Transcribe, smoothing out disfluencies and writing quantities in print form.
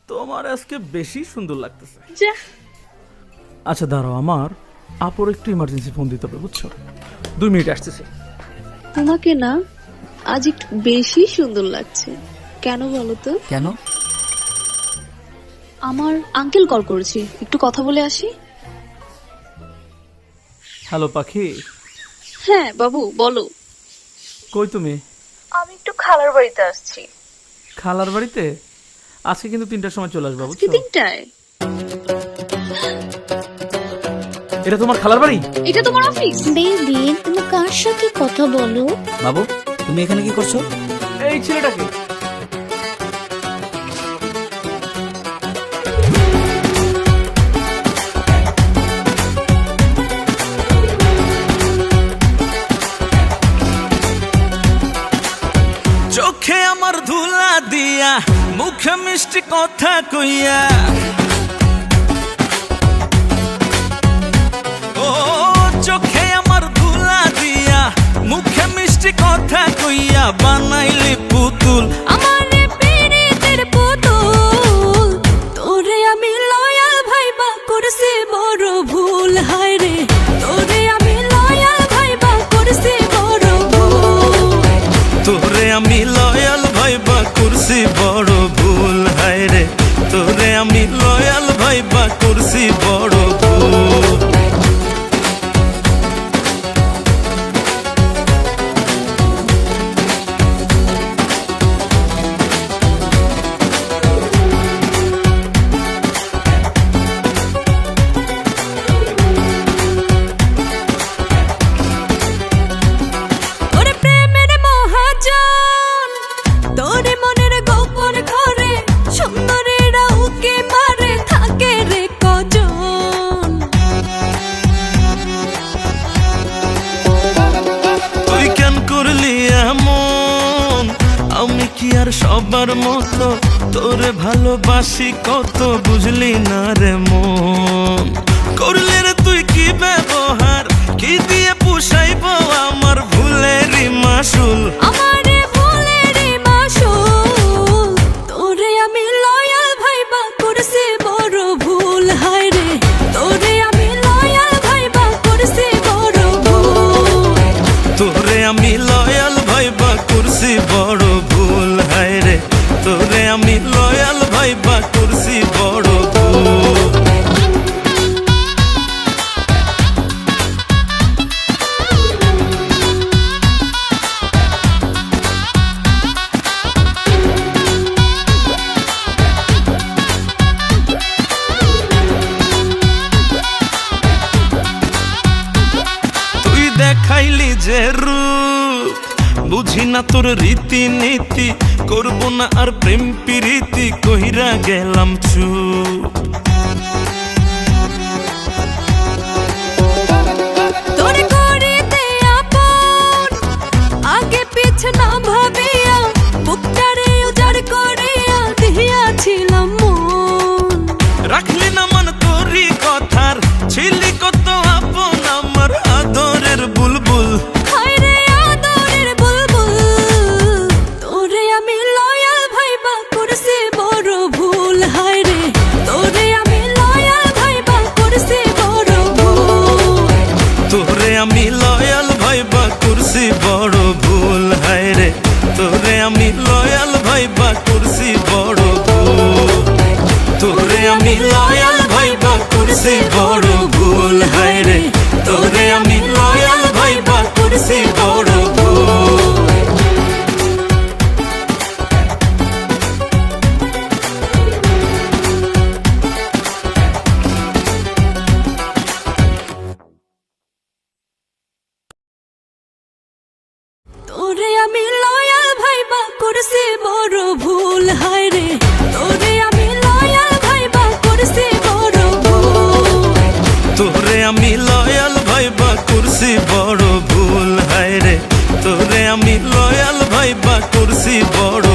তোমার আজকে বেশি সুন্দর লাগতেছে। যা। আচ্ছা দাঁড়াও, আমার আপুর একটু ইমার্জেন্সি ফোন দিতে হবে, বুঝছো? 2 মিনিট আসতেছে। তোমাকে না আজ একটু বেশি সুন্দর লাগছে। কেন বলো তো? কেন? আমার আঙ্কেল কল করেছি, একটু কথা বলে আসি। হ্যালো পাখি। হ্যাঁ বাবু বলো। কই তুমি? আমি একটু খালার বাড়িতে আসছি। খালার বাড়িতে? আজকে কিন্তু 3টার সময় চলে আসবা, আজকে বুঝছো? 3টায়? এটা তোমার খালার বাড়ি? এটা তোমার অফিস? বেবি তুমি কার সাথে কথা বলো? বাবু তুমি এখানে কি করছো? এই ছেলেটাকে চোখে আমার ধুলা দিয়া, মুখে মিষ্টি কথা কইয়া, ও চোখে আমার ধুলা দিয়া, মুখে মিষ্টি কথা কইয়া বানাইলি পুতুল। আমারে পিরিতের পুতুল, তোরে আমি লয়াল ভাইবা করছি বড় ভুল। হায় রে তোরে আমি লয়াল ভাইবা করছি বড় ভুল। তোরে আমি লয়াল ভাইবা করছি বড় ভুল। হায় রে তোরে আমি লয়াল ভাইবা করছি বড় ভুল। ওরে প্রেমের মহাজন, তোরে মনের গোপন ঘরে সুন্দরীরা উকি মারে থাকে রে কজন। তুই কেন করলি এমন? আমি কি আর সবার মতো তোরে ভালোবাসি কত, বুঝলি না রে মন? করলি রে তুই কি ব্যবহার, কি দিয়ে পুষাইব আমার ভুলেরই মাসুল। আমারে ভুলেরই মাসুল, তোরে আমি লয়াল ভাইবা করছি বড় ভুল। হায় রে তোরে আমি লয়াল ভাইবা করছি বড় ভুল। তোরে আমি লয়াল ভাইবা করছি বড় ভুল। হায় রে তোরে আমি লয়াল ভাইবা করছি বড় ভুল। তুই দেখাইলি যে রূপ, বুঝি না তোর রীতিনীতি, করব না আর প্রেম প্রীতি, কইরা গেলাম চুপ। তোরে করিতে আপন, আগে পিছে না ভাবিয়া, বুকটারে উজাড় করিয়া দিয়াছিলাম মন। রাখলি না মন তোরই কথার, ছিলি কত আপন আমার আদরের বুলবুল। হায় রে আদরের বুলবুল, তোরে আমি লয়াল ভাইবা করছি বড় ভুল। হায় রে তোরে আমি লয়াল ভাইবা করছি বড় ভুল। তোরে আমি লয়াল ভাইবা করছি বড় ভুল। হায় রে তোরে আমি লয়াল ভাইবা করছি বড় ভুল। তোরে আমি লয়াল ভাইবা করছি বড় ভুল। হায় রে তোরে আমি লয়াল ভাইবা করছি বড় ভুল। তোরে আমি লয়াল ভাইবা করছি বড় ভুল। হায় রে তোরে আমি লয়াল ভাইবা করছি বড় ভুল। তোরে আমি লয়াল ভাইবা করছি বড় ভুল। হায় রে তোরে আমি লয়াল ভাইবা করছি বড়